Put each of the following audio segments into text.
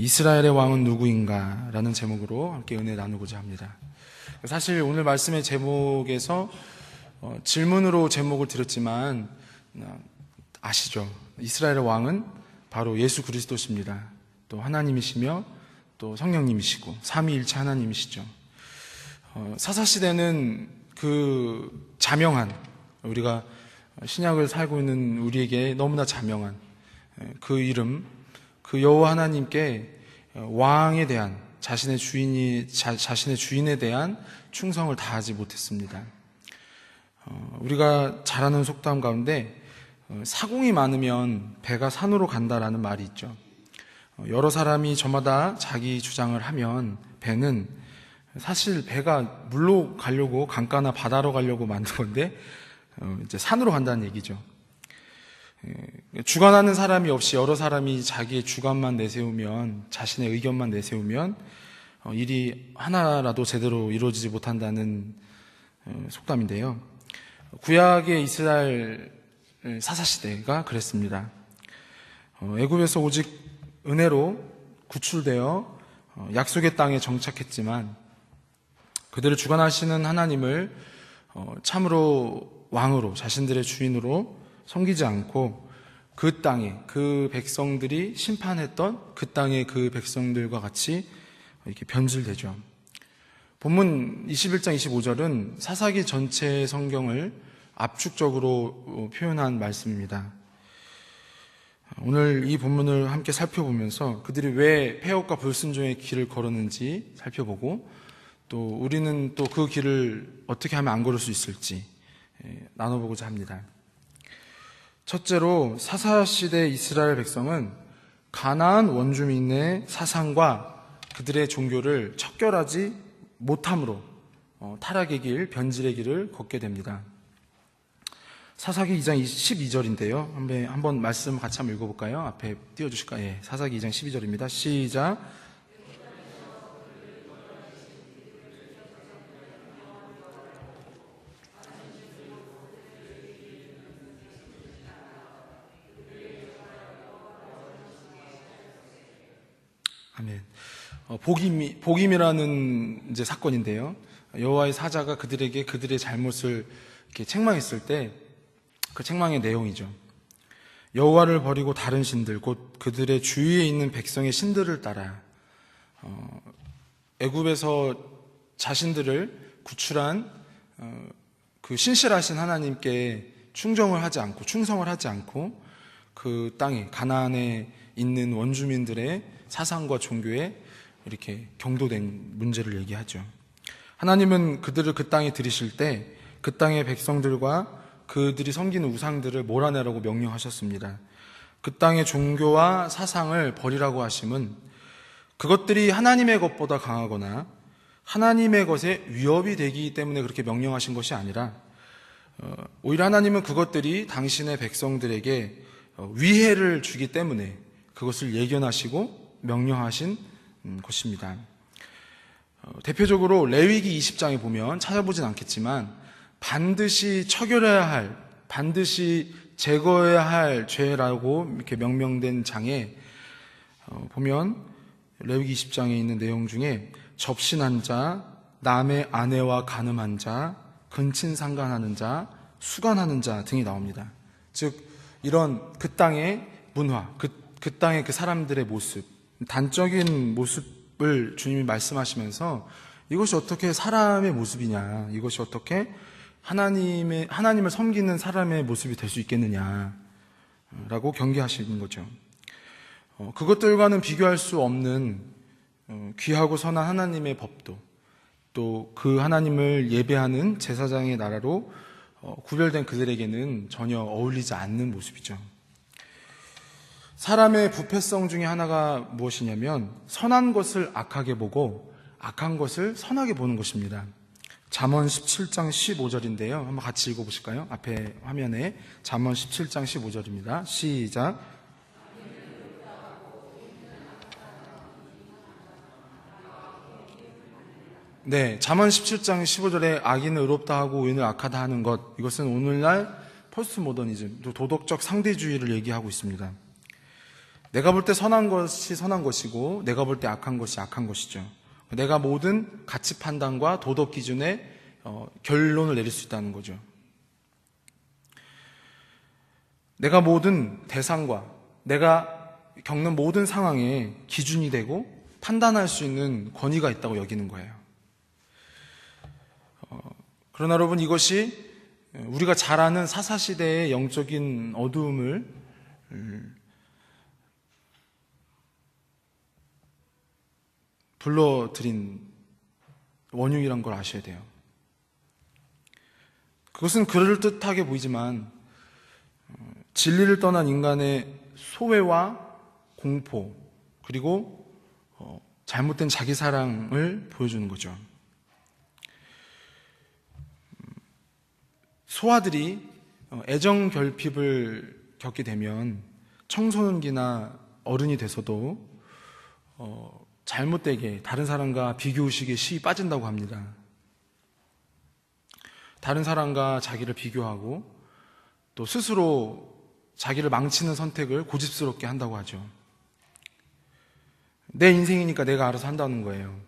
이스라엘의 왕은 누구인가? 라는 제목으로 함께 은혜 나누고자 합니다. 사실 오늘 말씀의 제목에서 질문으로 제목을 드렸지만 아시죠? 이스라엘의 왕은 바로 예수 그리스도십니다. 또 하나님이시며 또 성령님이시고 삼위일체 하나님이시죠. 사사시대는 그 자명한, 우리가 신약을 살고 있는 우리에게 너무나 자명한 그 이름, 그 여호와 하나님께 왕에 대한 자신의 주인에 대한 충성을 다하지 못했습니다. 우리가 잘 아는 속담 가운데 사공이 많으면 배가 산으로 간다라는 말이 있죠. 여러 사람이 저마다 자기 주장을 하면 배는, 사실 배가 물로 가려고 강가나 바다로 가려고 만든 건데 이제 산으로 간다는 얘기죠. 주관하는 사람이 없이 여러 사람이 자기의 주관만 내세우면, 자신의 의견만 내세우면 일이 하나라도 제대로 이루어지지 못한다는 속담인데요. 구약의 이스라엘 사사시대가 그랬습니다. 애굽에서 오직 은혜로 구출되어 약속의 땅에 정착했지만 그들을 주관하시는 하나님을 참으로 왕으로, 자신들의 주인으로 섬기지 않고 그 땅에, 그 백성들이 심판했던 그 땅의 그 백성들과 같이 이렇게 변질되죠. 본문 21장 25절은 사사기 전체 성경을 압축적으로 표현한 말씀입니다. 오늘 이 본문을 함께 살펴보면서 그들이 왜 폐역과 불순종의 길을 걸었는지 살펴보고, 또 우리는 또 그 길을 어떻게 하면 안 걸을 수 있을지 나눠보고자 합니다. 첫째로, 사사시대 이스라엘 백성은 가나안 원주민의 사상과 그들의 종교를 척결하지 못함으로 타락의 길, 변질의 길을 걷게 됩니다. 사사기 2장 12절인데요. 한번 말씀 같이 한번 읽어볼까요? 앞에 띄워주실까요? 예, 사사기 2장 12절입니다. 시작. 아멘. 복임이라는 이제 사건인데요. 여호와의 사자가 그들에게 그들의 잘못을 이렇게 책망했을 때 그 책망의 내용이죠. 여호와를 버리고 다른 신들, 곧 그들의 주위에 있는 백성의 신들을 따라 애굽에서 자신들을 구출한 그 신실하신 하나님께 충성을 하지 않고 그 땅에, 가나안에 있는 원주민들의 사상과 종교에 이렇게 경도된 문제를 얘기하죠. 하나님은 그들을 그 땅에 들이실 때 그 땅의 백성들과 그들이 섬기는 우상들을 몰아내라고 명령하셨습니다. 그 땅의 종교와 사상을 버리라고 하심은 그것들이 하나님의 것보다 강하거나 하나님의 것에 위협이 되기 때문에 그렇게 명령하신 것이 아니라 오히려 하나님은 그것들이 당신의 백성들에게 위해를 주기 때문에 그것을 예견하시고 명령하신 것입니다. 대표적으로 레위기 20장에 보면, 찾아보진 않겠지만 반드시 처결해야 할, 반드시 제거해야 할 죄라고 이렇게 명명된 장에 보면 레위기 20장에 있는 내용 중에 접신한 자, 남의 아내와 간음한 자, 근친상간하는 자, 수간하는 자 등이 나옵니다. 즉 이런 그 땅의 문화, 그 땅의 그 사람들의 모습, 단적인 모습을 주님이 말씀하시면서 이것이 어떻게 사람의 모습이냐, 이것이 어떻게 하나님을 섬기는 사람의 모습이 될 수 있겠느냐라고 경계하시는 거죠. 그것들과는 비교할 수 없는 귀하고 선한 하나님의 법도, 또 그 하나님을 예배하는 제사장의 나라로 구별된 그들에게는 전혀 어울리지 않는 모습이죠. 사람의 부패성 중에 하나가 무엇이냐면 선한 것을 악하게 보고 악한 것을 선하게 보는 것입니다. 잠언 17장 15절인데요. 한번 같이 읽어보실까요? 앞에 화면에 잠언 17장 15절입니다. 시작. 네, 잠언 17장 15절에 악인을 의롭다 하고 의인을 악하다 하는 것, 이것은 오늘날 포스트 모더니즘, 도덕적 상대주의를 얘기하고 있습니다. 내가 볼 때 선한 것이 선한 것이고 내가 볼 때 악한 것이 악한 것이죠. 내가 모든 가치 판단과 도덕 기준에 결론을 내릴 수 있다는 거죠. 내가 모든 대상과 내가 겪는 모든 상황에 기준이 되고 판단할 수 있는 권위가 있다고 여기는 거예요. 그러나 여러분, 이것이 우리가 잘 아는 사사시대의 영적인 어두움을 불러들인 원흉이란 걸 아셔야 돼요. 그것은 그럴듯하게 보이지만 진리를 떠난 인간의 소외와 공포, 그리고 잘못된 자기 사랑을 보여주는 거죠. 소아들이 애정 결핍을 겪게 되면 청소년기나 어른이 돼서도 잘못되게 다른 사람과 비교의식에 시이 빠진다고 합니다. 다른 사람과 자기를 비교하고 또 스스로 자기를 망치는 선택을 고집스럽게 한다고 하죠. 내 인생이니까 내가 알아서 한다는 거예요.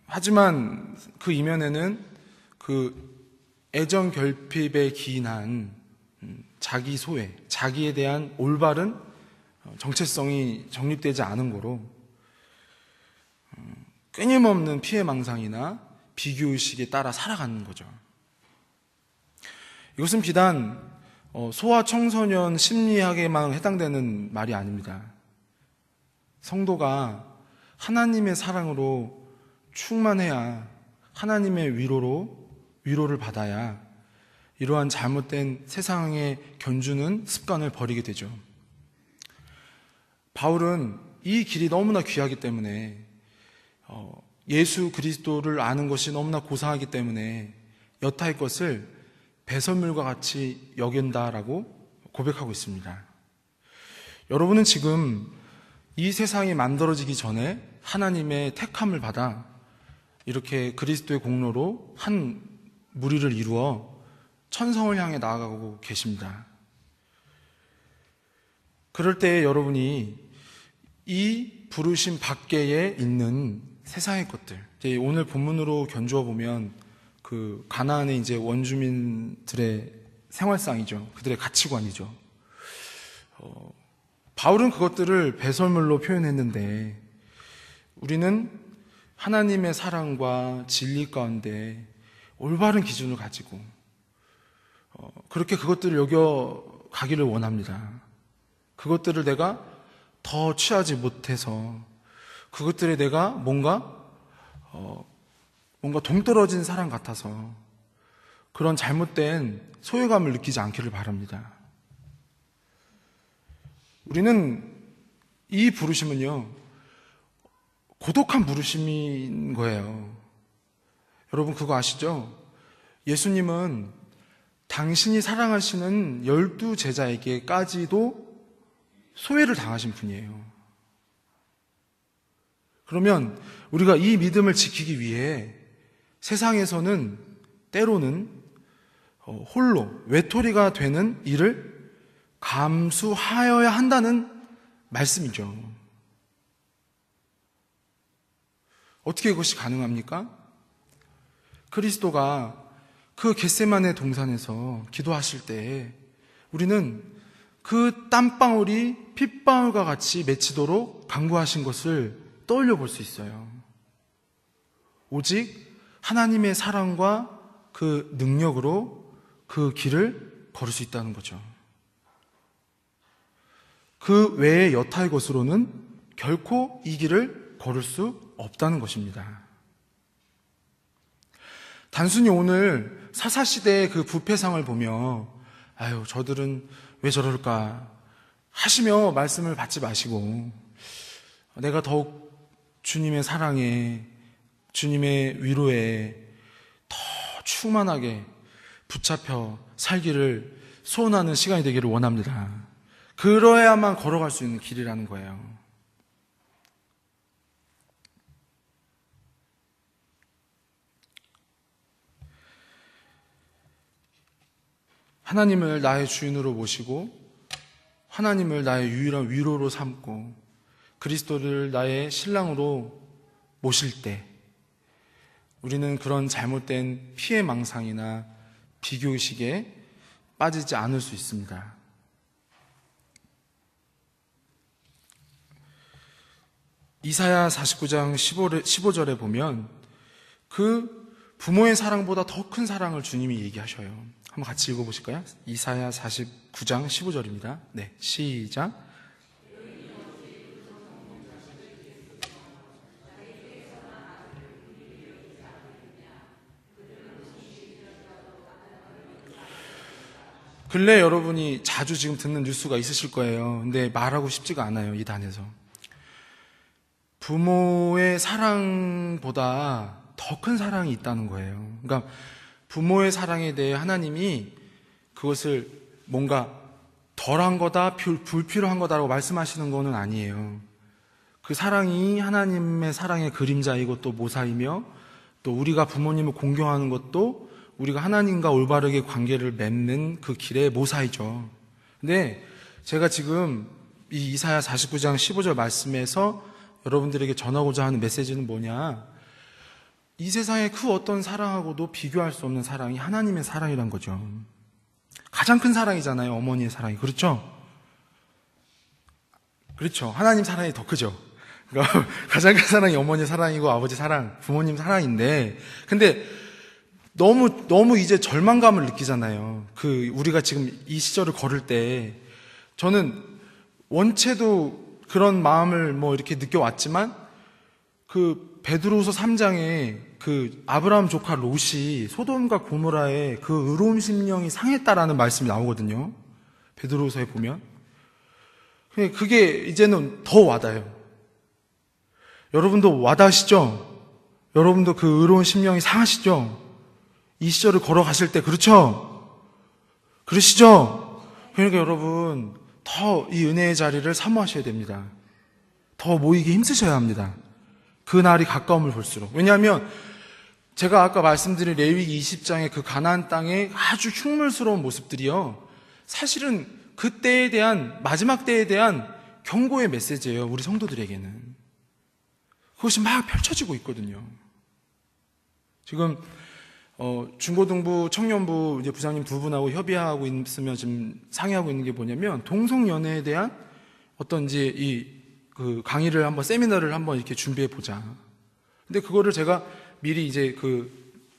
하지만 그 이면에는 그 애정 결핍에 기인한 자기 소외, 자기에 대한 올바른 정체성이 정립되지 않은 거로 끊임없는 피해망상이나 비교의식에 따라 살아가는 거죠. 이것은 비단 소아 청소년 심리학에만 해당되는 말이 아닙니다. 성도가 하나님의 사랑으로 충만해야, 하나님의 위로를 받아야 이러한 잘못된 세상에 견주는 습관을 버리게 되죠. 바울은 이 길이 너무나 귀하기 때문에, 예수 그리스도를 아는 것이 너무나 고상하기 때문에 여타의 것을 배설물과 같이 여긴다라고 고백하고 있습니다. 여러분은 지금 이 세상이 만들어지기 전에 하나님의 택함을 받아 이렇게 그리스도의 공로로 한 무리를 이루어 천성을 향해 나아가고 계십니다. 그럴 때 여러분이 이 부르심 밖에 있는 세상의 것들, 오늘 본문으로 견주어 보면 그 가나안의 이제 원주민들의 생활상이죠. 그들의 가치관이죠. 바울은 그것들을 배설물로 표현했는데 우리는 하나님의 사랑과 진리 가운데 올바른 기준을 가지고 그렇게 그것들을 여겨가기를 원합니다. 그것들을 내가 더 취하지 못해서 그것들에 내가 뭔가 동떨어진 사람 같아서 그런 잘못된 소외감을 느끼지 않기를 바랍니다. 우리는 이 부르심은요, 고독한 부르심인 거예요. 여러분 그거 아시죠? 예수님은 당신이 사랑하시는 12제자에게까지도 소외를 당하신 분이에요. 그러면 우리가 이 믿음을 지키기 위해 세상에서는 때로는 홀로 외톨이가 되는 일을 감수하여야 한다는 말씀이죠. 어떻게 그것이 가능합니까? 그리스도가 그 겟세마네 동산에서 기도하실 때 우리는 그 땀방울이 핏방울과 같이 맺히도록 간구하신 것을 떠올려 볼 수 있어요. 오직 하나님의 사랑과 그 능력으로 그 길을 걸을 수 있다는 거죠. 그 외의 여타의 것으로는 결코 이 길을 걸을 수 없다는 것입니다. 단순히 오늘 사사시대의 그 부패상을 보며 아유 저들은 왜 저럴까 하시며 말씀을 받지 마시고 내가 더욱 주님의 사랑에 주님의 위로에 더 충만하게 붙잡혀 살기를 소원하는 시간이 되기를 원합니다. 그러야만 걸어갈 수 있는 길이라는 거예요. 하나님을 나의 주인으로 모시고 하나님을 나의 유일한 위로로 삼고 그리스도를 나의 신랑으로 모실 때 우리는 그런 잘못된 피해망상이나 비교의식에 빠지지 않을 수 있습니다. 이사야 49장 15절에 보면 그 부모의 사랑보다 더 큰 사랑을 주님이 얘기하셔요. 한번 같이 읽어보실까요? 이사야 49장 15절입니다. 네, 시작. 근래 여러분이 자주 지금 듣는 뉴스가 있으실 거예요. 근데 말하고 싶지가 않아요, 이 단에서. 부모의 사랑보다 더 큰 사랑이 있다는 거예요. 그러니까 부모의 사랑에 대해 하나님이 그것을 뭔가 덜한 거다, 불필요한 거다라고 말씀하시는 거는 아니에요. 그 사랑이 하나님의 사랑의 그림자이고 또 모사이며 또 우리가 부모님을 공경하는 것도 우리가 하나님과 올바르게 관계를 맺는 그 길의 모사이죠. 근데 제가 지금 이 이사야 49장 15절 말씀에서 여러분들에게 전하고자 하는 메시지는 뭐냐? 이 세상의 그 어떤 사랑하고도 비교할 수 없는 사랑이 하나님의 사랑이란 거죠. 가장 큰 사랑이잖아요, 어머니의 사랑이. 그렇죠? 그렇죠. 하나님 사랑이 더 크죠. 그러니까 가장 큰 사랑이 어머니 사랑이고 아버지 사랑, 부모님 사랑인데, 근데 너무 이제 절망감을 느끼잖아요. 우리가 지금 이 시절을 걸을 때, 저는 원체도 그런 마음을 이렇게 느껴왔지만, 베드로후서 3장에 아브라함 조카 롯이 소돔과 고모라의 그 의로운 심령이 상했다라는 말씀이 나오거든요. 베드로후서에 보면. 그게 이제는 더 와닿아요. 여러분도 와닿으시죠? 여러분도 그 의로운 심령이 상하시죠? 이 시절을 걸어가실 때, 그렇죠? 그러시죠? 그러니까 여러분, 더 이 은혜의 자리를 사모하셔야 됩니다. 더 모이기 힘쓰셔야 합니다. 그 날이 가까움을 볼수록. 왜냐하면, 제가 아까 말씀드린 레위기 20장의 그 가나안 땅의 아주 흉물스러운 모습들이요. 사실은 그 때에 대한, 마지막 때에 대한 경고의 메시지예요. 우리 성도들에게는. 그것이 막 펼쳐지고 있거든요. 지금 중고등부, 청년부 이제 부장님 두 분하고 협의하고 있으면 지금 상의하고 있는 게 뭐냐면 동성연애에 대한 어떤 이제 강의를 한번 세미나를 한번 이렇게 준비해 보자. 근데 그거를 제가 미리 이제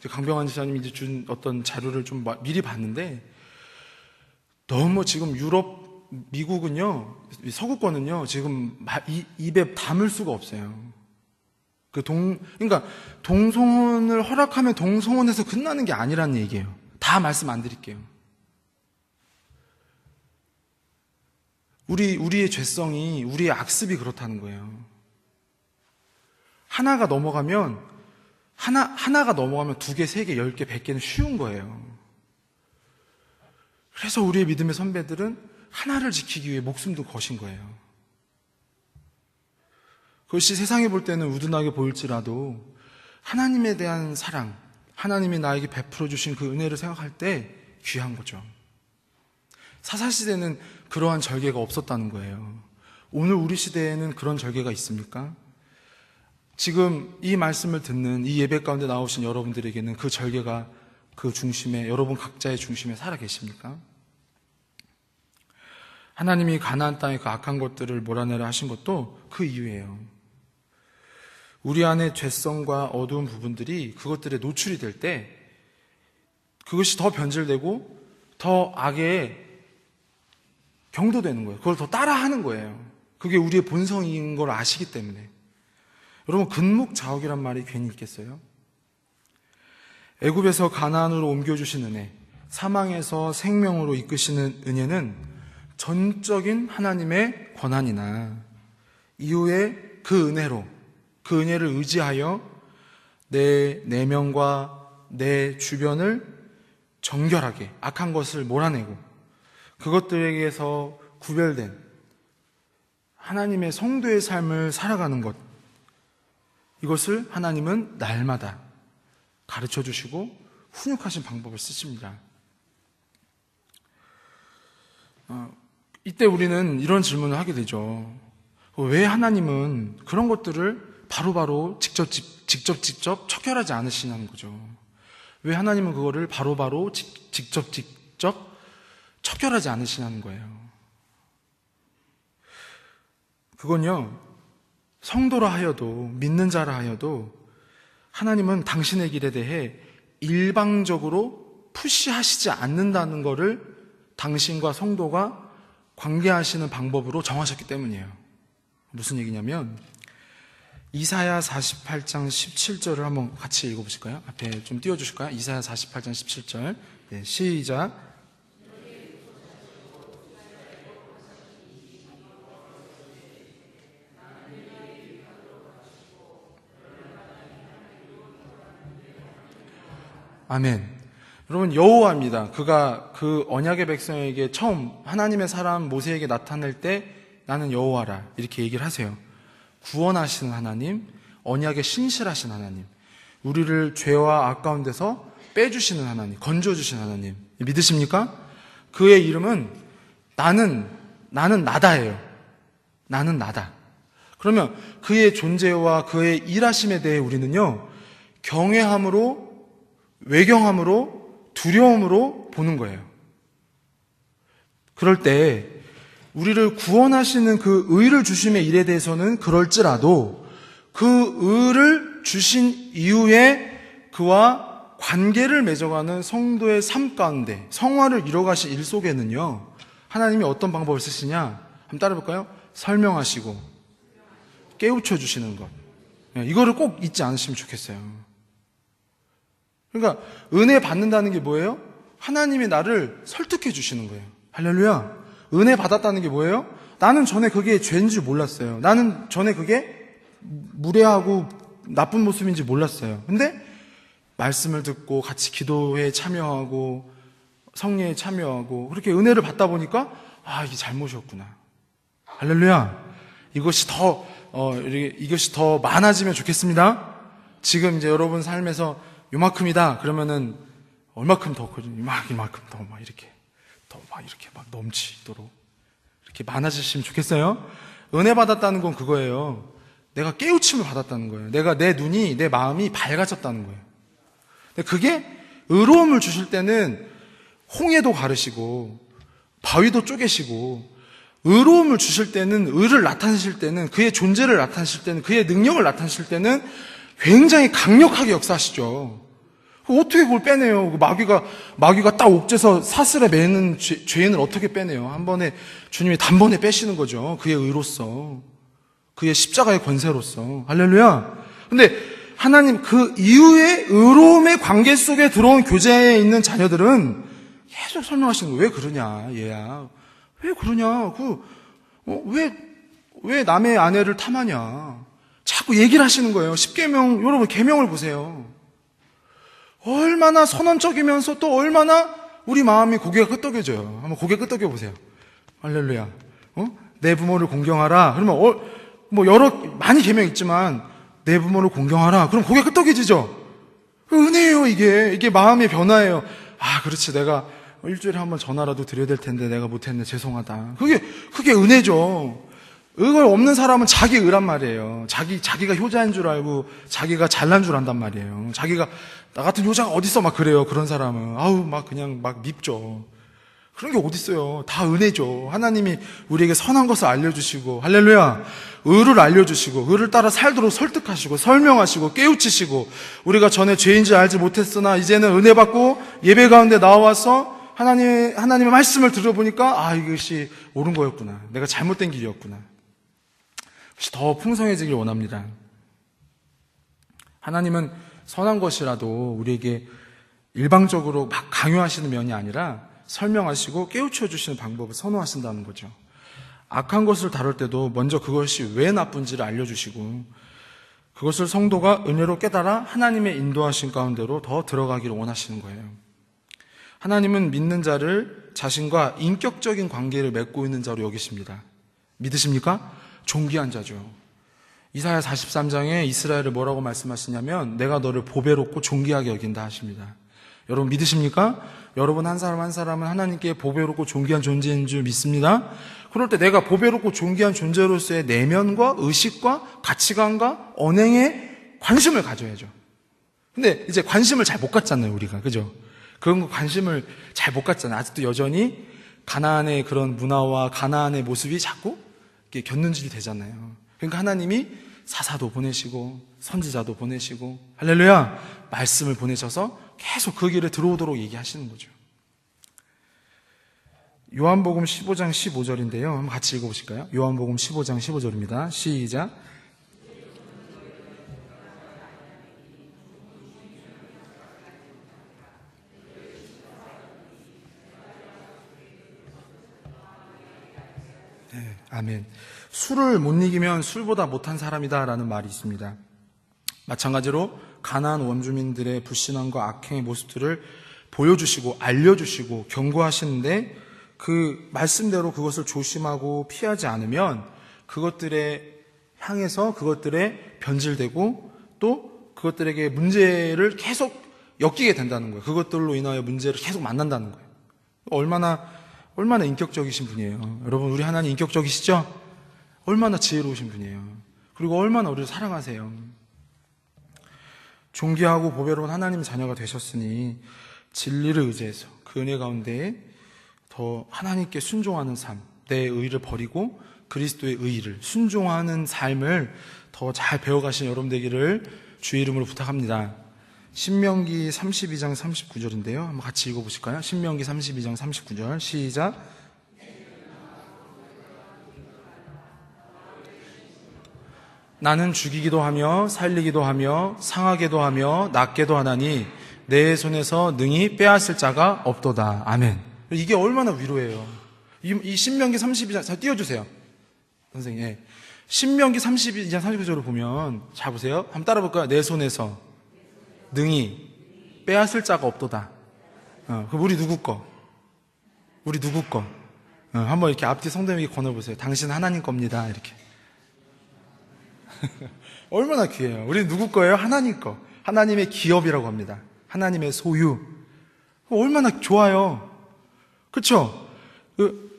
강병환 지사님이 이제 준 어떤 자료를 좀 미리 봤는데 너무 지금 유럽, 미국은요, 서구권은요 지금 입에 담을 수가 없어요. 그러니까 동성혼을 허락하면 동성혼에서 끝나는 게 아니라는 얘기예요. 다 말씀 안 드릴게요. 우리의 죄성이, 우리의 악습이 그렇다는 거예요. 하나가 넘어가면 2개, 3개, 10개, 100개는 쉬운 거예요. 그래서 우리의 믿음의 선배들은 하나를 지키기 위해 목숨도 거신 거예요. 그것이 세상에 볼 때는 우둔하게 보일지라도 하나님에 대한 사랑, 하나님이 나에게 베풀어 주신 그 은혜를 생각할 때 귀한 거죠. 사사시대는 그러한 절개가 없었다는 거예요. 오늘 우리 시대에는 그런 절개가 있습니까? 지금 이 말씀을 듣는 이 예배 가운데 나오신 여러분들에게는 그 절개가 그 중심에, 여러분 각자의 중심에 살아 계십니까? 하나님이 가나안 땅의 그 악한 것들을 몰아내라 하신 것도 그 이유예요. 우리 안에 죄성과 어두운 부분들이 그것들에 노출이 될 때 그것이 더 변질되고 더 악에 경도되는 거예요. 그걸 더 따라하는 거예요. 그게 우리의 본성인 걸 아시기 때문에. 여러분, 근묵자옥이란 말이 괜히 있겠어요? 애굽에서 가나안으로 옮겨주신 은혜, 사망에서 생명으로 이끄시는 은혜는 전적인 하나님의 권한이나 이후에 그 은혜로, 그 은혜를 의지하여 내 내면과 내 주변을 정결하게 악한 것을 몰아내고 그것들에게서 구별된 하나님의 성도의 삶을 살아가는 것, 이것을 하나님은 날마다 가르쳐 주시고 훈육하신 방법을 쓰십니다. 이때 우리는 이런 질문을 하게 되죠. 왜 하나님은 그런 것들을 바로바로 직접 척결하지 않으시냐는 거죠. 왜 하나님은 그거를 바로바로 직접 척결하지 않으시냐는 거예요. 그건요, 성도라 하여도, 믿는 자라 하여도 하나님은 당신의 길에 대해 일방적으로 푸시하시지 않는다는 것을 당신과 성도가 관계하시는 방법으로 정하셨기 때문이에요. 무슨 얘기냐면 이사야 48장 17절을 한번 같이 읽어보실까요? 앞에 좀 띄워주실까요? 이사야 48장 17절. 네, 시작. 아멘. 여러분, 여호와입니다. 그가 그 언약의 백성에게 처음 하나님의 사람 모세에게 나타낼 때 나는 여호와라 이렇게 얘기를 하세요. 구원하시는 하나님, 언약에 신실하신 하나님, 우리를 죄와 악 가운데서 빼주시는 하나님, 건져주신 하나님, 믿으십니까? 그의 이름은 나는 나다예요. 나는 나다. 그러면 그의 존재와 그의 일하심에 대해 우리는요, 경외함으로, 외경함으로, 두려움으로 보는 거예요. 그럴 때 우리를 구원하시는 그 의를 주심의 일에 대해서는 그럴지라도 그 의를 주신 이후에 그와 관계를 맺어가는 성도의 삶 가운데 성화를 이뤄가신 일 속에는요, 하나님이 어떤 방법을 쓰시냐? 한번 따라해볼까요? 설명하시고 깨우쳐 주시는 것. 이거를 꼭 잊지 않으시면 좋겠어요. 그러니까 은혜 받는다는 게 뭐예요? 하나님이 나를 설득해 주시는 거예요. 할렐루야. 은혜 받았다는 게 뭐예요? 나는 전에 그게 죄인 줄 몰랐어요. 나는 전에 그게 무례하고 나쁜 모습인지 몰랐어요. 근데 말씀을 듣고 같이 기도에 참여하고 성례에 참여하고 그렇게 은혜를 받다 보니까 이게 잘못이었구나. 할렐루야. 이것이 더 많아지면 좋겠습니다. 지금 이제 여러분 삶에서 요만큼이다 그러면은 얼마큼 더 이만큼 더 막 이렇게 막 넘치도록 이렇게 많아지시면 좋겠어요. 은혜 받았다는 건 그거예요. 내가 깨우침을 받았다는 거예요. 내 눈이, 내 마음이 밝아졌다는 거예요. 근데 그게 의로움을 주실 때는 홍해도 가르시고 바위도 쪼개시고, 의로움을 주실 때는, 의를 나타내실 때는, 그의 존재를 나타내실 때는, 그의 능력을 나타내실 때는 굉장히 강력하게 역사하시죠. 어떻게 그걸 빼내요? 마귀가 딱 옥죄서 사슬에 매는 죄인을 어떻게 빼내요? 한 번에 주님이 단번에 빼시는 거죠. 그의 의로서, 그의 십자가의 권세로서. 할렐루야. 근데 하나님 그 이후에 의로움의 관계 속에 들어온 교제에 있는 자녀들은 계속 설명하시는 거예요. 왜 그러냐, 얘야. 왜 그러냐. 왜 남의 아내를 탐하냐. 자꾸 얘기를 하시는 거예요. 십계명, 여러분 계명을 보세요. 얼마나 선언적이면서 또 얼마나 우리 마음이 고개가 끄덕여져요. 한번 고개 끄덕여 보세요. 할렐루야. 내 부모를 공경하라. 그러면 많이 계명 있지만 내 부모를 공경하라. 그럼 고개 끄덕여지죠. 은혜예요. 이게 마음의 변화예요. 그렇지, 내가 일주일에 한번 전화라도 드려야 될 텐데 내가 못했네, 죄송하다. 그게 은혜죠. 의가 없는 사람은 자기 의란 말이에요. 자기가 효자인 줄 알고 자기가 잘난 줄 안단 말이에요. 자기가 나 같은 효자가 어딨어 막 그래요. 그런 사람은 그냥 밉죠. 그런 게 어딨어요. 다 은혜죠. 하나님이 우리에게 선한 것을 알려주시고, 할렐루야, 의를 알려주시고, 의를 따라 살도록 설득하시고, 설명하시고, 깨우치시고, 우리가 전에 죄인지 알지 못했으나 이제는 은혜 받고 예배 가운데 나와서 하나님의 말씀을 들어보니까 이것이 옳은 거였구나, 내가 잘못된 길이었구나, 더 풍성해지길 원합니다. 하나님은 선한 것이라도 우리에게 일방적으로 막 강요하시는 면이 아니라 설명하시고 깨우쳐 주시는 방법을 선호하신다는 거죠. 악한 것을 다룰 때도 먼저 그것이 왜 나쁜지를 알려주시고, 그것을 성도가 은혜로 깨달아 하나님의 인도하신 가운데로 더 들어가기를 원하시는 거예요. 하나님은 믿는 자를 자신과 인격적인 관계를 맺고 있는 자로 여기십니다. 믿으십니까? 존귀한 자죠. 이사야 43장에 이스라엘을 뭐라고 말씀하시냐면 내가 너를 보배롭고 존귀하게 여긴다 하십니다. 여러분 믿으십니까? 여러분 한 사람 한 사람은 하나님께 보배롭고 존귀한 존재인 줄 믿습니다. 그럴 때 내가 보배롭고 존귀한 존재로서의 내면과 의식과 가치관과 언행에 관심을 가져야죠. 근데 이제 관심을 잘 못 갖잖아요, 우리가. 그죠? 그런 거 관심을 잘 못 갖잖아요. 아직도 여전히 가나안의 그런 문화와 가나안의 모습이 자꾸 곁눈질이 되잖아요. 그러니까 하나님이 사사도 보내시고 선지자도 보내시고 할렐루야 말씀을 보내셔서 계속 그 길에 들어오도록 얘기하시는 거죠. 요한복음 15장 15절인데요. 한번 같이 읽어보실까요? 요한복음 15장 15절입니다. 시작. 네, 아멘. 술을 못 이기면 술보다 못한 사람이다라는 말이 있습니다. 마찬가지로 가나안 원주민들의 불신앙과 악행의 모습들을 보여주시고 알려주시고 경고하시는데 그 말씀대로 그것을 조심하고 피하지 않으면 그것들에 향해서 그것들에 변질되고 또 그것들에게 문제를 계속 엮이게 된다는 거예요. 그것들로 인하여 문제를 계속 만난다는 거예요. 얼마나 인격적이신 분이에요. 여러분 우리 하나님 인격적이시죠? 얼마나 지혜로우신 분이에요. 그리고 얼마나 우리를 사랑하세요. 존귀하고 보배로운 하나님의 자녀가 되셨으니 진리를 의지해서 그 은혜 가운데 더 하나님께 순종하는 삶, 내 의를 버리고 그리스도의 의를 순종하는 삶을 더 잘 배워가신 여러분 되기를 주의 이름으로 부탁합니다. 신명기 32장 39절인데요. 한번 같이 읽어보실까요? 신명기 32장 39절 시작. 나는 죽이기도 하며 살리기도 하며 상하게도 하며 낫게도 하나니 내 손에서 능히 빼앗을 자가 없도다. 아멘. 이게 얼마나 위로예요. 이 신명기 32장 자 띄워주세요. 선생님. 예. 신명기 32장 39절을 보면 자 보세요. 한번 따라 볼까요? 내 손에서 능히 빼앗을 자가 없도다. 그럼 우리 누구 거? 우리 누구 거? 한번 이렇게 앞뒤 성도님에게 권해보세요. 당신 하나님 겁니다. 이렇게. 얼마나 귀해요. 우리 누구 거예요? 하나님 거. 하나님의 기업이라고 합니다. 하나님의 소유. 얼마나 좋아요. 그렇죠?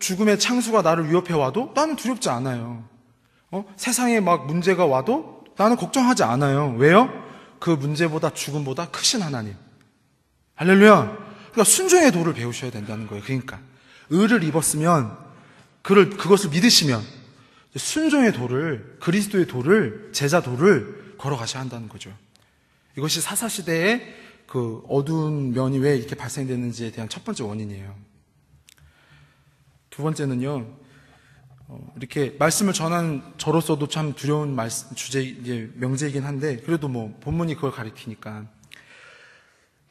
죽음의 창수가 나를 위협해 와도 나는 두렵지 않아요. 세상에 막 문제가 와도 나는 걱정하지 않아요. 왜요? 그 문제보다 죽음보다 크신 하나님. 할렐루야. 그러니까 순종의 도를 배우셔야 된다는 거예요. 그러니까 의를 입었으면 그것을 믿으시면 순종의 도를, 그리스도의 도를, 제자 도를 걸어가셔야 한다는 거죠. 이것이 사사시대의 그 어두운 면이 왜 이렇게 발생되는지에 대한 첫 번째 원인이에요. 두 번째는요, 이렇게 말씀을 전한 저로서도 참 두려운 명제이긴 한데, 그래도 본문이 그걸 가리키니까.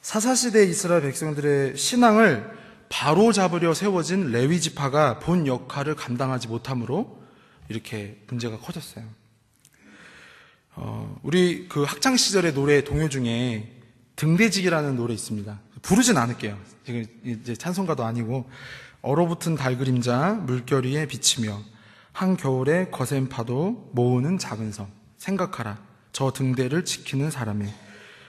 사사시대 이스라엘 백성들의 신앙을 바로잡으려 세워진 레위 지파가 본 역할을 감당하지 못함으로 이렇게 문제가 커졌어요. 우리 그 학창 시절의 노래 동요 중에 등대지기라는 노래 있습니다. 부르진 않을게요. 지금 이제 찬송가도 아니고 얼어붙은 달 그림자 물결 위에 비치며 한겨울에 거센 파도 모으는 작은 섬 생각하라 저 등대를 지키는 사람이.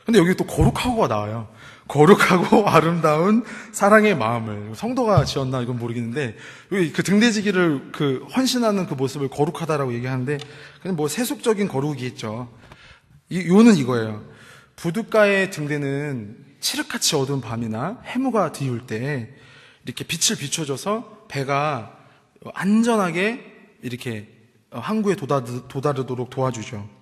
근데 여기 또 거룩하고가 나와요. 거룩하고 아름다운 사랑의 마음을 성도가 지었나 이건 모르겠는데 여기 그 등대지기를 그 헌신하는 그 모습을 거룩하다라고 얘기하는데 그냥 세속적인 거룩이 있죠. 요는 이거예요. 부둣가의 등대는 칠흑같이 어두운 밤이나 해무가 뒤울 때 이렇게 빛을 비춰줘서 배가 안전하게 이렇게 항구에 도다르도록 도와주죠.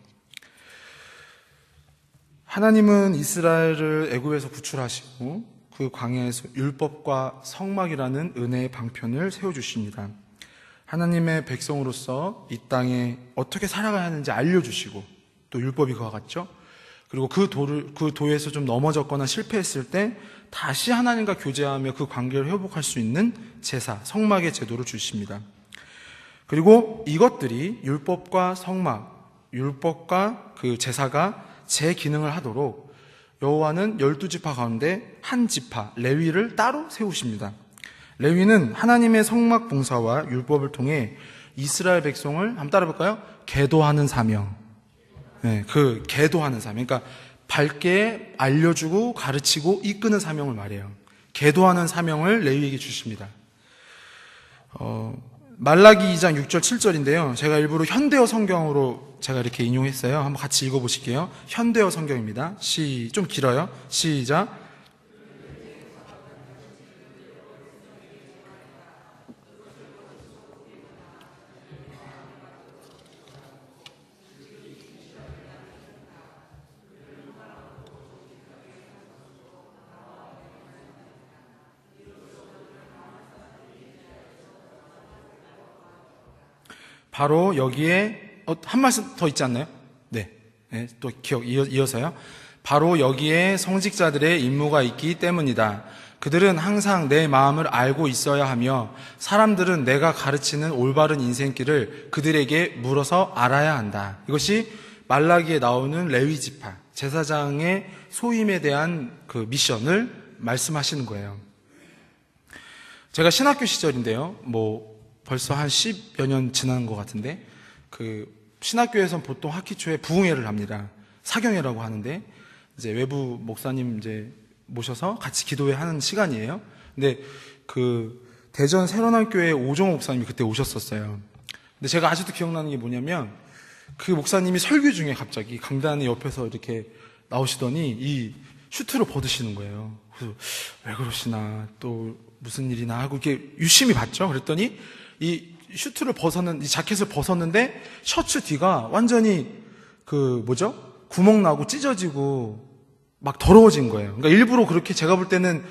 하나님은 이스라엘을 애굽에서 구출하시고 그 광야에서 율법과 성막이라는 은혜의 방편을 세워주십니다. 하나님의 백성으로서 이 땅에 어떻게 살아가야 하는지 알려주시고 또 율법이 그와 같죠. 그리고 그 도에서 좀 넘어졌거나 실패했을 때 다시 하나님과 교제하며 그 관계를 회복할 수 있는 제사, 성막의 제도를 주십니다. 그리고 이것들이 율법과 성막, 율법과 그 제사가 제 기능을 하도록 여호와는 12지파 가운데 한 지파 레위를 따로 세우십니다. 레위는 하나님의 성막 봉사와 율법을 통해 이스라엘 백성을 한번 따라볼까요? 계도하는 사명. 네, 그 계도하는 사명. 그러니까 밝게 알려주고 가르치고 이끄는 사명을 말해요. 계도하는 사명을 레위에게 주십니다. 말라기 2장 6절 7절인데요. 제가 일부러 현대어 성경으로 제가 이렇게 인용했어요. 한번 같이 읽어보실게요. 현대어 성경입니다. 좀 길어요. 시작. 바로 여기에 한 말씀 더 있지 않나요? 네, 또 이어서요. 바로 여기에 성직자들의 임무가 있기 때문이다. 그들은 항상 내 마음을 알고 있어야 하며 사람들은 내가 가르치는 올바른 인생길을 그들에게 물어서 알아야 한다. 이것이 말라기에 나오는 레위 지파 제사장의 소임에 대한 그 미션을 말씀하시는 거예요. 제가 신학교 시절인데요. 벌써 한 10여 년 지난 것 같은데, 신학교에서는 보통 학기 초에 부흥회를 합니다. 사경회라고 하는데, 이제 외부 목사님 모셔서 같이 기도회 하는 시간이에요. 근데 대전 새로남교회 오종호 목사님이 그때 오셨었어요. 근데 제가 아직도 기억나는 게 뭐냐면, 그 목사님이 설교 중에 갑자기 강단의 옆에서 이렇게 나오시더니 이 슈트를 벗으시는 거예요. 그래서 왜 그러시나, 또 무슨 일이나 하고 이렇게 유심히 봤죠. 그랬더니 이 슈트를 이 자켓을 벗었는데 셔츠 뒤가 완전히 구멍 나고 찢어지고 막 더러워진 거예요. 그러니까 일부러 그렇게 제가 볼 때는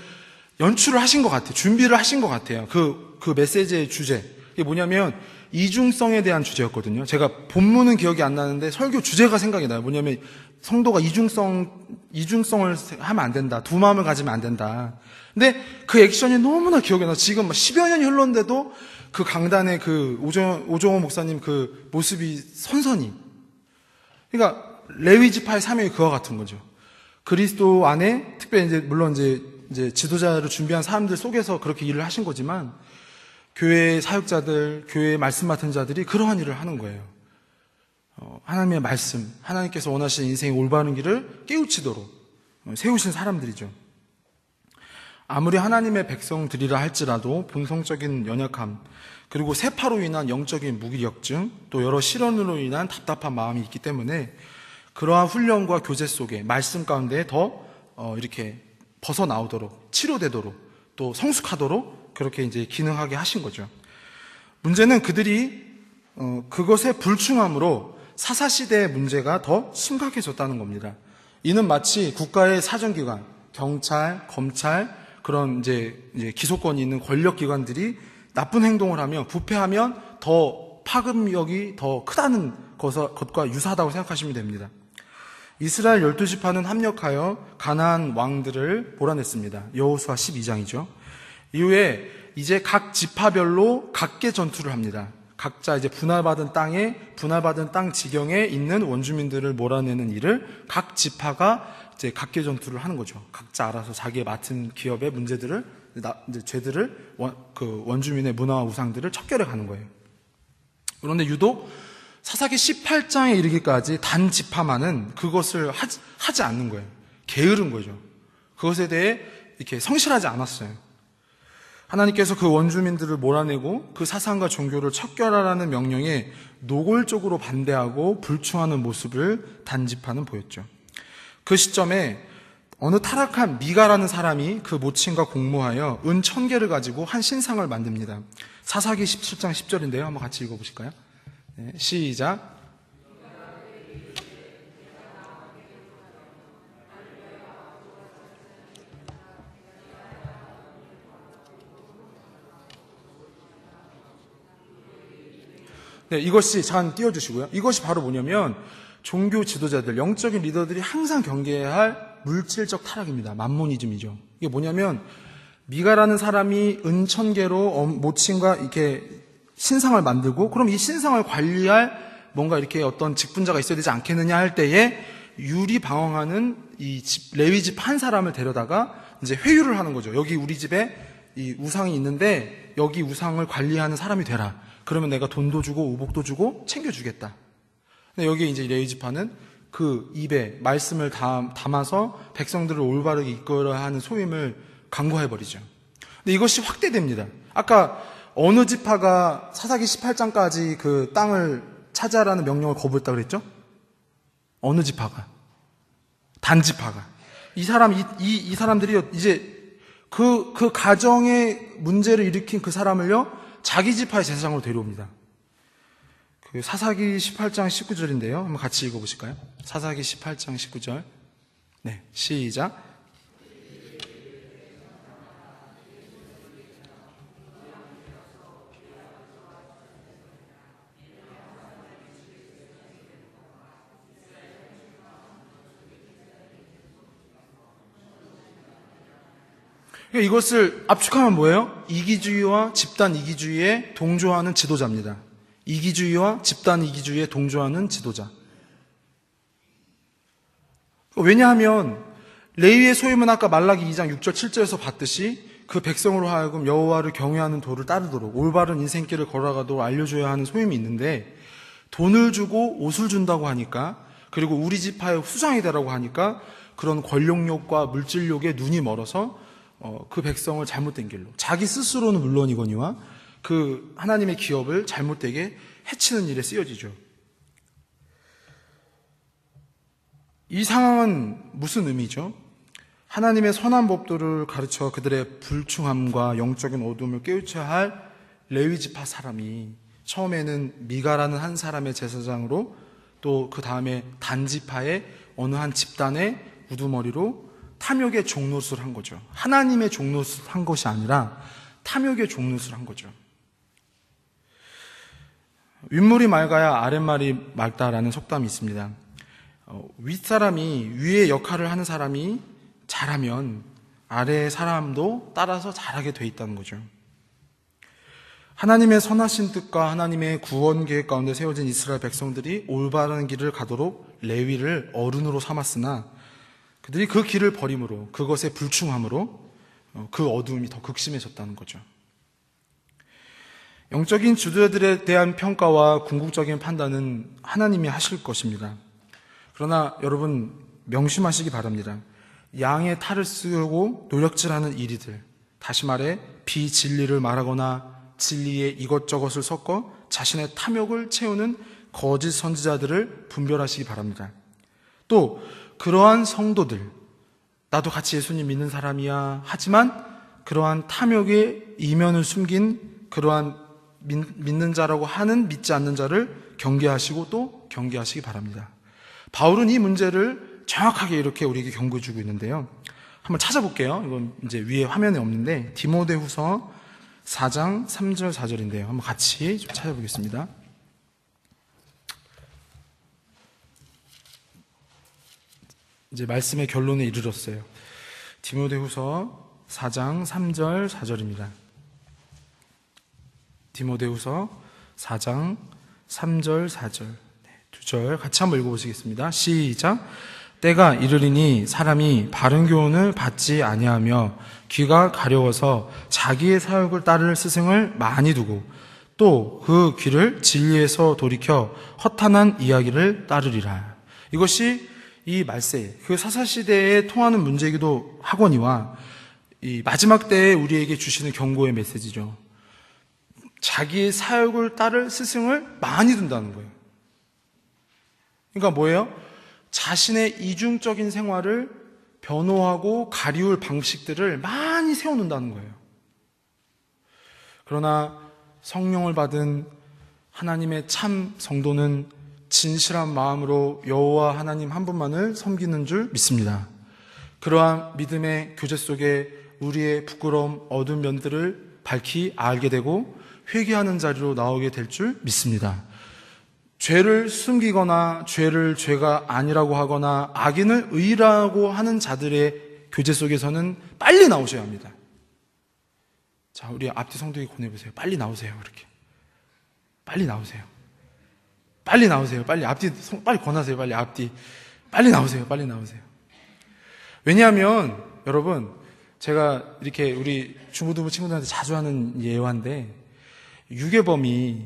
연출을 하신 것 같아요. 준비를 하신 것 같아요. 그 메시지의 주제. 이게 뭐냐면 이중성에 대한 주제였거든요. 제가 본문은 기억이 안 나는데 설교 주제가 생각이 나요. 뭐냐면 성도가 이중성을 하면 안 된다. 두 마음을 가지면 안 된다. 근데 그 액션이 너무나 기억이 나요. 지금 10여 년이 흘렀는데도 그 강단의 오종호 목사님 그 모습이 선선히. 그러니까 레위 지파의 사명이 그와 같은 거죠. 그리스도 안에 특별히 물론 지도자를 준비한 사람들 속에서 그렇게 일을 하신 거지만 교회 사역자들, 교회 말씀 맡은 자들이 그러한 일을 하는 거예요. 하나님의 말씀, 하나님께서 원하시는 인생의 올바른 길을 깨우치도록 세우신 사람들이죠. 아무리 하나님의 백성들이라 할지라도 본성적인 연약함, 그리고 세파로 인한 영적인 무기력증, 또 여러 시련으로 인한 답답한 마음이 있기 때문에 그러한 훈련과 교제 속에 말씀 가운데 더 이렇게 벗어나오도록, 치료되도록, 또 성숙하도록 그렇게 기능하게 하신 거죠. 문제는 그들이 그것에 불충함으로 사사시대의 문제가 더 심각해졌다는 겁니다. 이는 마치 국가의 사정기관, 경찰, 검찰, 그런 기소권이 있는 권력기관들이 나쁜 행동을 하면, 부패하면 더 파급력이 더 크다는 것과 유사하다고 생각하시면 됩니다. 이스라엘 12지파는 합력하여 가나안 왕들을 몰아냈습니다. 여호수아 12장이죠. 이후에 이제 각 지파별로 각계 전투를 합니다. 각자 분할받은 땅 지경에 있는 원주민들을 몰아내는 일을 각 지파가 각계 전투를 하는 거죠. 각자 알아서 자기의 맡은 기업의 문제들을, 죄들을, 원주민의 문화와 우상들을 척결해 가는 거예요. 그런데 유독 사사기 18장에 이르기까지 단 지파만은 그것을 하지 않는 거예요. 게으른 거죠. 그것에 대해 이렇게 성실하지 않았어요. 하나님께서 그 원주민들을 몰아내고 그 사상과 종교를 척결하라는 명령에 노골적으로 반대하고 불충하는 모습을 단 지파는 보였죠. 그 시점에 어느 타락한 미가라는 사람이 그 모친과 공모하여 은 1000개를 가지고 한 신상을 만듭니다. 사사기 17장 10절인데요. 한번 같이 읽어보실까요? 네, 시작. 네, 이것이 잠깐 띄워주시고요. 이것이 바로 뭐냐면 종교 지도자들, 영적인 리더들이 항상 경계해야 할 물질적 타락입니다. 맘모니즘이죠. 이게 뭐냐면 미가라는 사람이 은 1000개로 모친과 이렇게 신상을 만들고, 그럼 이 신상을 관리할 뭔가 이렇게 어떤 직분자가 있어야 되지 않겠느냐 할 때에 유리방황하는 이 레위 집 한 사람을 데려다가 회유를 하는 거죠. 여기 우리 집에 이 우상이 있는데 여기 우상을 관리하는 사람이 되라. 그러면 내가 돈도 주고 우복도 주고 챙겨주겠다. 근데 여기에 레위 지파는 그 입에 말씀을 담아서 백성들을 올바르게 이끌어야 하는 소임을 강구해버리죠. 근데 이것이 확대됩니다. 아까 어느 지파가 사사기 18장까지 그 땅을 차지하라는 명령을 거부했다고 그랬죠? 어느 지파가? 단지파가. 이 사람들이 이제 그 가정의 문제를 일으킨 그 사람을요, 자기 지파의 제사장으로 데려옵니다. 그 사사기 18장 19절인데요. 한번 같이 읽어보실까요? 사사기 18장 19절. 네, 시작. 이것을 압축하면 뭐예요? 이기주의와 집단 이기주의에 동조하는 지도자입니다. 이기주의와 집단 이기주의에 동조하는 지도자. 왜냐하면 레위의 소임은 아까 말라기 2장 6절 7절에서 봤듯이 그 백성으로 하여금 여호와를 경외하는 도를 따르도록 올바른 인생길을 걸어가도록 알려줘야 하는 소임이 있는데, 돈을 주고 옷을 준다고 하니까, 그리고 우리 지파의 수장이 되라고 하니까 그런 권력욕과 물질욕에 눈이 멀어서 그 백성을 잘못된 길로, 자기 스스로는 물론이거니와 그 하나님의 기업을 잘못되게 해치는 일에 쓰여지죠. 이 상황은 무슨 의미죠? 하나님의 선한 법도를 가르쳐 그들의 불충함과 영적인 어둠을 깨우쳐야 할 레위 지파 사람이 처음에는 미가라는 한 사람의 제사장으로, 또 그 다음에 단지파의 어느 한 집단의 우두머리로 탐욕의 종노릇을 한 거죠. 하나님의 종노릇을 한 것이 아니라 탐욕의 종노릇을 한 거죠. 윗물이 맑아야 아랫말이 맑다라는 속담이 있습니다. 윗사람이, 위의 역할을 하는 사람이 잘하면 아래의 사람도 따라서 잘하게 돼 있다는 거죠. 하나님의 선하신 뜻과 하나님의 구원 계획 가운데 세워진 이스라엘 백성들이 올바른 길을 가도록 레위를 어른으로 삼았으나, 그들이 그 길을 버림으로, 그것에 불충함으로 그 어두움이 더 극심해졌다는 거죠. 영적인 주도자들에 대한 평가와 궁극적인 판단은 하나님이 하실 것입니다. 그러나 여러분 명심하시기 바랍니다. 양의 탈을 쓰고 노력질하는 이리들, 다시 말해 비진리를 말하거나 진리에 이것저것을 섞어 자신의 탐욕을 채우는 거짓 선지자들을 분별하시기 바랍니다. 또 그러한 성도들, 나도 같이 예수님 믿는 사람이야 하지만 그러한 탐욕의 이면을 숨긴 그러한 믿는 자라고 하는 믿지 않는 자를 경계하시고 또 경계하시기 바랍니다. 바울은 이 문제를 정확하게 이렇게 우리에게 경고해 주고 있는데요. 한번 찾아볼게요. 이건 이제 위에 화면에 없는데 디모데후서 4장 3절 4절인데요. 한번 같이 좀 찾아보겠습니다. 이제 말씀의 결론에 이르렀어요. 디모데후서 4장 3절 4절입니다. 디모데후서 4장 3절 4절 두 절 같이 한번 읽어보시겠습니다. 시작. 때가 이르리니 사람이 바른 교훈을 받지 아니하며 귀가 가려워서 자기의 사욕을 따를 스승을 많이 두고 또 그 귀를 진리에서 돌이켜 허탄한 이야기를 따르리라. 이것이 이 말세, 그 사사시대에 통하는 문제이기도 하거니와 이 마지막 때에 우리에게 주시는 경고의 메시지죠. 자기의 사욕을 따를 스승을 많이 둔다는 거예요. 그러니까 뭐예요? 자신의 이중적인 생활을 변호하고 가리울 방식들을 많이 세워놓는다는 거예요. 그러나 성령을 받은 하나님의 참 성도는 진실한 마음으로 여호와 하나님 한 분만을 섬기는 줄 믿습니다. 그러한 믿음의 교제 속에 우리의 부끄러움, 어두운 면들을 밝히 알게 되고 회개하는 자리로 나오게 될 줄 믿습니다. 죄를 숨기거나 죄를 죄가 아니라고 하거나 악인을 의라고 하는 자들의 교제 속에서는 빨리 나오셔야 합니다. 자, 우리 앞뒤 성도에게 권해보세요. 빨리 나오세요. 이렇게 빨리 나오세요. 빨리 나오세요. 빨리 앞뒤 빨리 권하세요. 빨리 앞뒤 빨리 나오세요. 빨리 나오세요. 왜냐하면 여러분, 제가 이렇게 우리 중고등부 친구들한테 자주 하는 예화인데, 유괴범이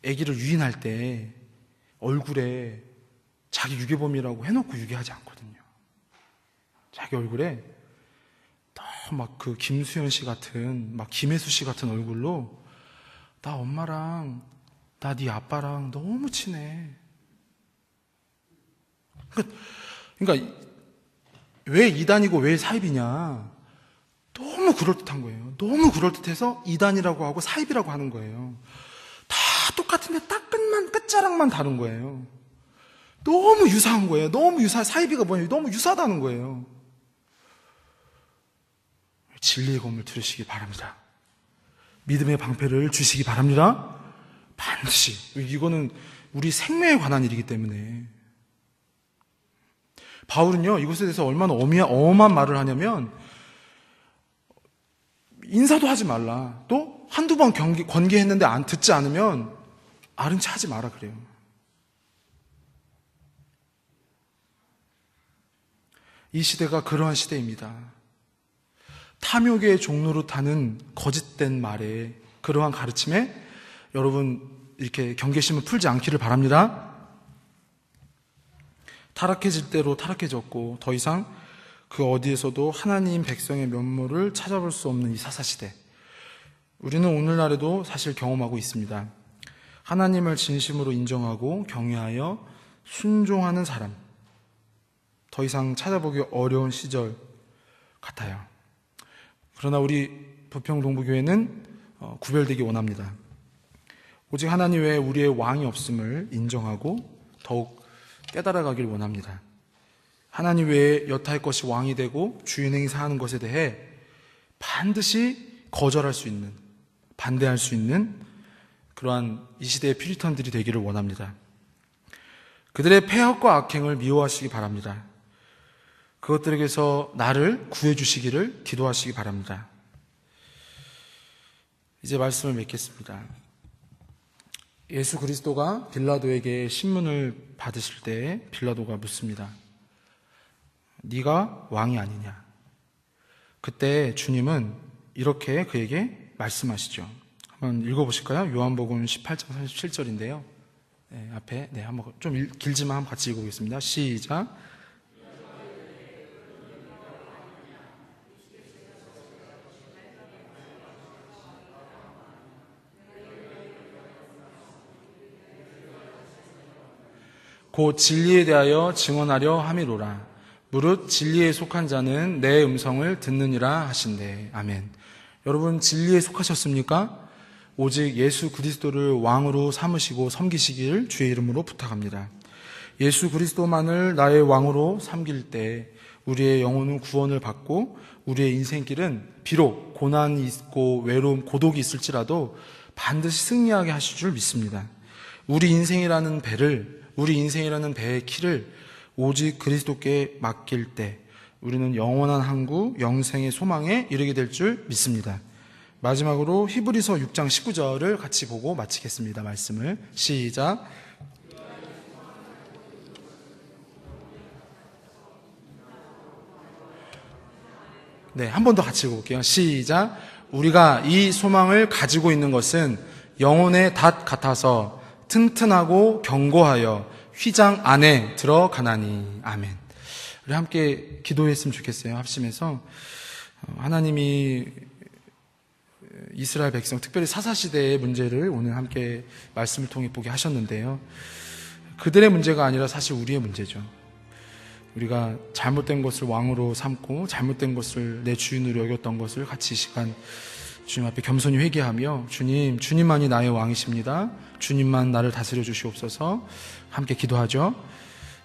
아기를 유인할 때 얼굴에 자기 유괴범이라고 해놓고 유괴하지 않거든요. 자기 얼굴에 막 그 김수현 씨 같은, 막 김혜수 씨 같은 얼굴로 나 엄마랑 나 네 아빠랑 너무 친해. 그러니까 왜 이단이고 왜 사입이냐? 너무 그럴듯한 거예요. 너무 그럴듯해서 이단이라고 하고 사입이라고 하는 거예요. 다 똑같은데 딱 끝자락만 다른 거예요. 너무 유사한 거예요. 너무 사이비가 뭐냐? 너무 유사하다는 거예요. 진리의 검을 들으시기 바랍니다. 믿음의 방패를 주시기 바랍니다. 반드시. 이거는 우리 생명에 관한 일이기 때문에. 바울은요, 이것에 대해서 얼마나 엄한 말을 하냐면, 인사도 하지 말라. 또 한두 번 권계했는데 듣지 않으면 아른 채 하지 마라 그래요. 이 시대가 그러한 시대입니다. 탐욕의 종로로 타는 거짓된 말에, 그러한 가르침에 여러분 이렇게 경계심을 풀지 않기를 바랍니다. 타락해질 대로 타락해졌고 더 이상 그 어디에서도 하나님 백성의 면모를 찾아볼 수 없는 이 사사시대, 우리는 오늘날에도 사실 경험하고 있습니다. 하나님을 진심으로 인정하고 경외하여 순종하는 사람, 더 이상 찾아보기 어려운 시절 같아요. 그러나 우리 부평동부교회는 구별되기 원합니다. 오직 하나님 외에 우리의 왕이 없음을 인정하고 더욱 깨달아가길 원합니다. 하나님 외에 여타의 것이 왕이 되고 주인행이 사하는 것에 대해 반드시 거절할 수 있는, 반대할 수 있는 그러한 이 시대의 퓨리탄들이 되기를 원합니다. 그들의 폐역과 악행을 미워하시기 바랍니다. 그것들에게서 나를 구해주시기를 기도하시기 바랍니다. 이제 말씀을 맺겠습니다. 예수 그리스도가 빌라도에게 신문을 받으실 때 빌라도가 묻습니다. 네가 왕이 아니냐? 그때 주님은 이렇게 그에게 말씀하시죠. 한번 읽어보실까요? 요한복음 18장 37절인데요. 네, 앞에 한번 좀 길지만 한번 같이 읽어보겠습니다. 시작. 곧 진리에 대하여 증언하려 함이로라. 무릇 진리에 속한 자는 내 음성을 듣느니라 하신대. 아멘. 여러분, 진리에 속하셨습니까? 오직 예수 그리스도를 왕으로 삼으시고 섬기시길 주의 이름으로 부탁합니다. 예수 그리스도만을 나의 왕으로 섬길 때 우리의 영혼은 구원을 받고 우리의 인생길은 비록 고난이 있고 외로움, 고독이 있을지라도 반드시 승리하게 하실 줄 믿습니다. 우리 인생이라는 배의 키를 오직 그리스도께 맡길 때 우리는 영원한 항구, 영생의 소망에 이르게 될 줄 믿습니다. 마지막으로 히브리서 6장 19절을 같이 보고 마치겠습니다. 말씀을 시작. 네, 한 번 더 같이 읽어볼게요. 시작. 우리가 이 소망을 가지고 있는 것은 영혼의 닷 같아서 튼튼하고 견고하여 휘장 안에 들어가나니. 아멘. 우리 함께 기도했으면 좋겠어요. 합심해서 하나님이 이스라엘 백성, 특별히 사사시대의 문제를 오늘 함께 말씀을 통해 보게 하셨는데요. 그들의 문제가 아니라 사실 우리의 문제죠. 우리가 잘못된 것을 왕으로 삼고 잘못된 것을 내 주인으로 여겼던 것을 같이 이 시간 주님 앞에 겸손히 회개하며 주님만이 나의 왕이십니다. 주님만 나를 다스려 주시옵소서. 함께 기도하죠.